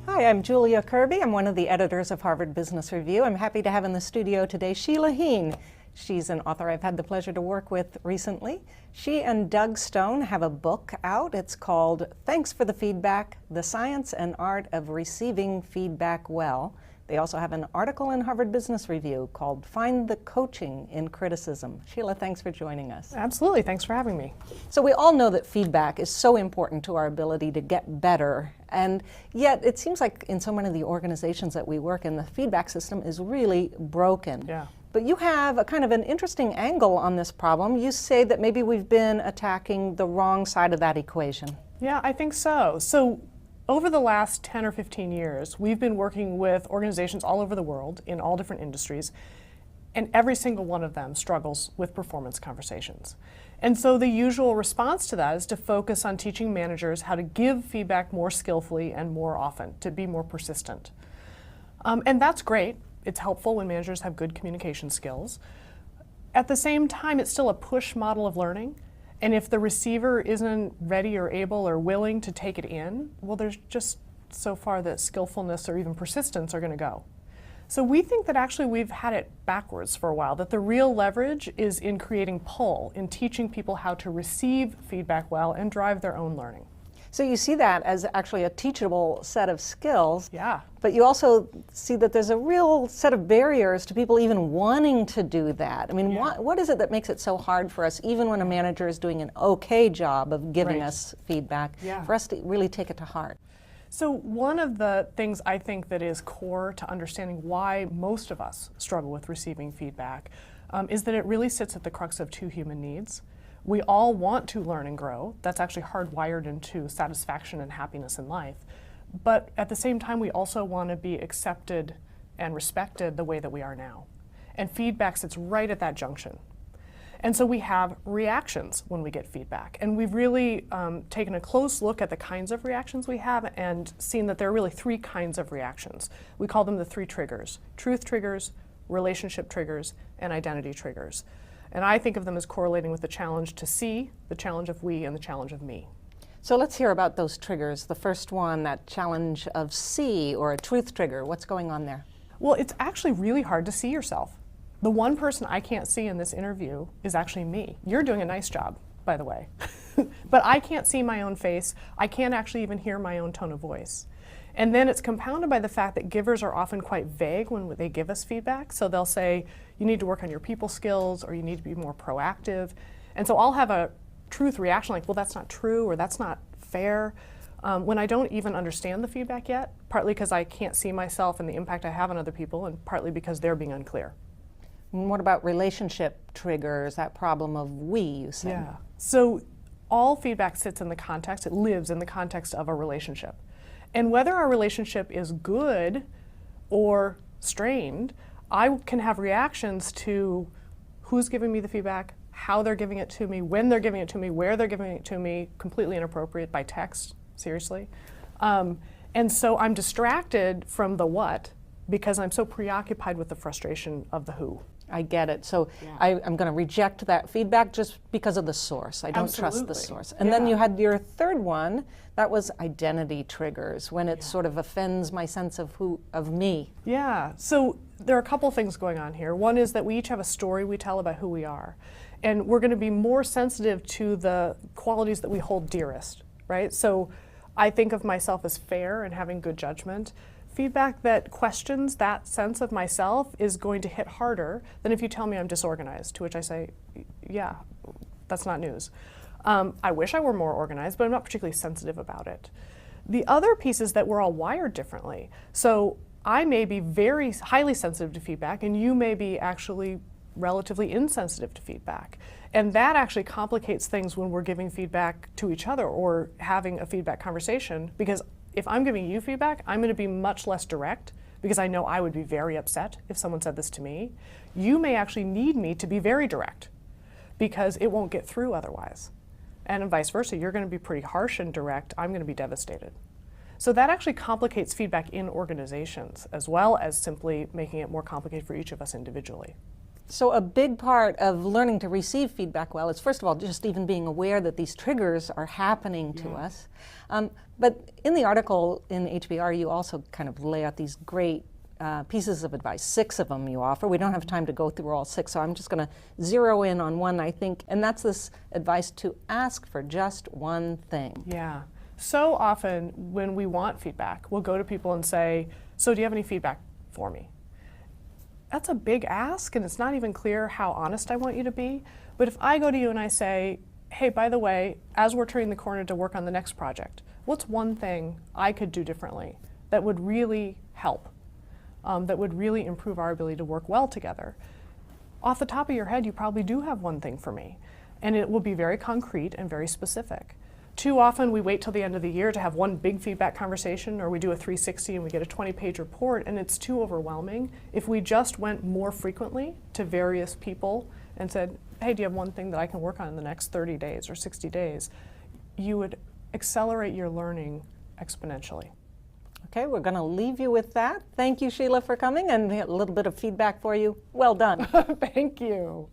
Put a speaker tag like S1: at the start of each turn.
S1: Hi, I'm Julia Kirby. I'm one of the editors of Harvard Business Review. I'm happy to have in the studio today Sheila Heen. She's an author I've had the pleasure to work with recently. She and Doug Stone have a book out. It's called Thanks for the Feedback, The Science and Art of Receiving Feedback Well. They also have an article in Harvard Business Review called Find the Coaching in Criticism. Sheila, thanks for joining us.
S2: Absolutely, thanks for having me.
S1: So we all know that feedback is so important to our ability to get better, and yet it seems like in so many of the organizations that we work in, the feedback system is really broken.
S2: Yeah.
S1: But you have a kind of an interesting angle on this problem. You say that maybe we've been attacking the wrong side of that equation.
S2: Yeah, I think so. So over the last 10 or 15 years, we've been working with organizations all over the world in all different industries, and every single one of them struggles with performance conversations. And so the usual response to that is to focus on teaching managers how to give feedback more skillfully and more often, to be more persistent. And that's great. It's helpful when managers have good communication skills. At the same time, it's still a push model of learning. And if the receiver isn't ready or able or willing to take it in, well, there's just so far that skillfulness or even persistence are going to go. So we think that actually we've had it backwards for a while, that the real leverage is in creating pull, in teaching people how to receive feedback well and drive their own learning.
S1: So you see that as actually a teachable set of skills.
S2: Yeah.
S1: But you also see that there's a real set of barriers to people even wanting to do that. I mean, what is it that makes it so hard for us, even when a manager is doing an okay job of giving us feedback, for us to really take it to heart?
S2: So one of the things I think that is core to understanding why most of us struggle with receiving feedback is that it really sits at the crux of two human needs. We all want to learn and grow. That's actually hardwired into satisfaction and happiness in life. But at the same time, we also want to be accepted and respected the way that we are now. And feedback sits right at that junction. And so we have reactions when we get feedback. And we've really taken a close look at the kinds of reactions we have and seen that there are really three kinds of reactions. We call them the three triggers: truth triggers, relationship triggers, and identity triggers. And I think of them as correlating with the challenge to see, the challenge of we, and the challenge of me.
S1: So let's hear about those triggers. The first one, that challenge of see, or a truth trigger. What's going on there?
S2: Well, it's actually really hard to see yourself. The one person I can't see in this interview is actually me. You're doing a nice job, by the way. But I can't see my own face. I can't actually even hear my own tone of voice. And then it's compounded by the fact that givers are often quite vague when they give us feedback. So they'll say, you need to work on your people skills, or you need to be more proactive. And so I'll have a truth reaction like, well, that's not true, or that's not fair, when I don't even understand the feedback yet, partly because I can't see myself and the impact I have on other people, and partly because they're being unclear.
S1: And what about relationship triggers, that problem of we, you said?
S2: Yeah. So all feedback sits in the context, it lives in the context of a relationship. And whether our relationship is good or strained, I can have reactions to who's giving me the feedback, how they're giving it to me, when they're giving it to me, where they're giving it to me, completely inappropriate, by text, seriously. And so I'm distracted from the what because I'm so preoccupied with the frustration of the who.
S1: I get it. So I'm going to reject that feedback just because of the source. I don't trust the source. And then you had your third one, that was identity triggers, when it sort of offends my sense of me.
S2: Yeah, so there are a couple things going on here. One is that we each have a story we tell about who we are. And we're going to be more sensitive to the qualities that we hold dearest, right? So I think of myself as fair and having good judgment. Feedback that questions that sense of myself is going to hit harder than if you tell me I'm disorganized, to which I say, yeah, that's not news. I wish I were more organized, but I'm not particularly sensitive about it. The other piece is that we're all wired differently. So I may be very highly sensitive to feedback, and you may be actually relatively insensitive to feedback. And that actually complicates things when we're giving feedback to each other or having a feedback conversation, because if I'm giving you feedback, I'm going to be much less direct because I know I would be very upset if someone said this to me. You may actually need me to be very direct because it won't get through otherwise. And vice versa, you're going to be pretty harsh and direct, I'm going to be devastated. So that actually complicates feedback in organizations as well as simply making it more complicated for each of us individually.
S1: So a big part of learning to receive feedback well is, first of all, just even being aware that these triggers are happening to us. But in the article in HBR, you also kind of lay out these great pieces of advice, 6 of them you offer. We don't have time to go through all 6, so I'm just going to zero in on one, I think, and that's this advice to ask for just one thing.
S2: Yeah. So often when we want feedback, we'll go to people and say, so do you have any feedback for me? That's a big ask, and it's not even clear how honest I want you to be. But if I go to you and I say, hey, by the way, as we're turning the corner to work on the next project, what's one thing I could do differently that would really help, that would really improve our ability to work well together? Off the top of your head, you probably do have one thing for me, and it will be very concrete and very specific. Too often we wait till the end of the year to have one big feedback conversation, or we do a 360 and we get a 20-page report, and it's too overwhelming. If we just went more frequently to various people and said, hey, do you have one thing that I can work on in the next 30 days or 60 days, you would accelerate your learning exponentially.
S1: Okay, we're going to leave you with that. Thank you, Sheila, for coming, and a little bit of feedback for you. Well done.
S2: Thank you.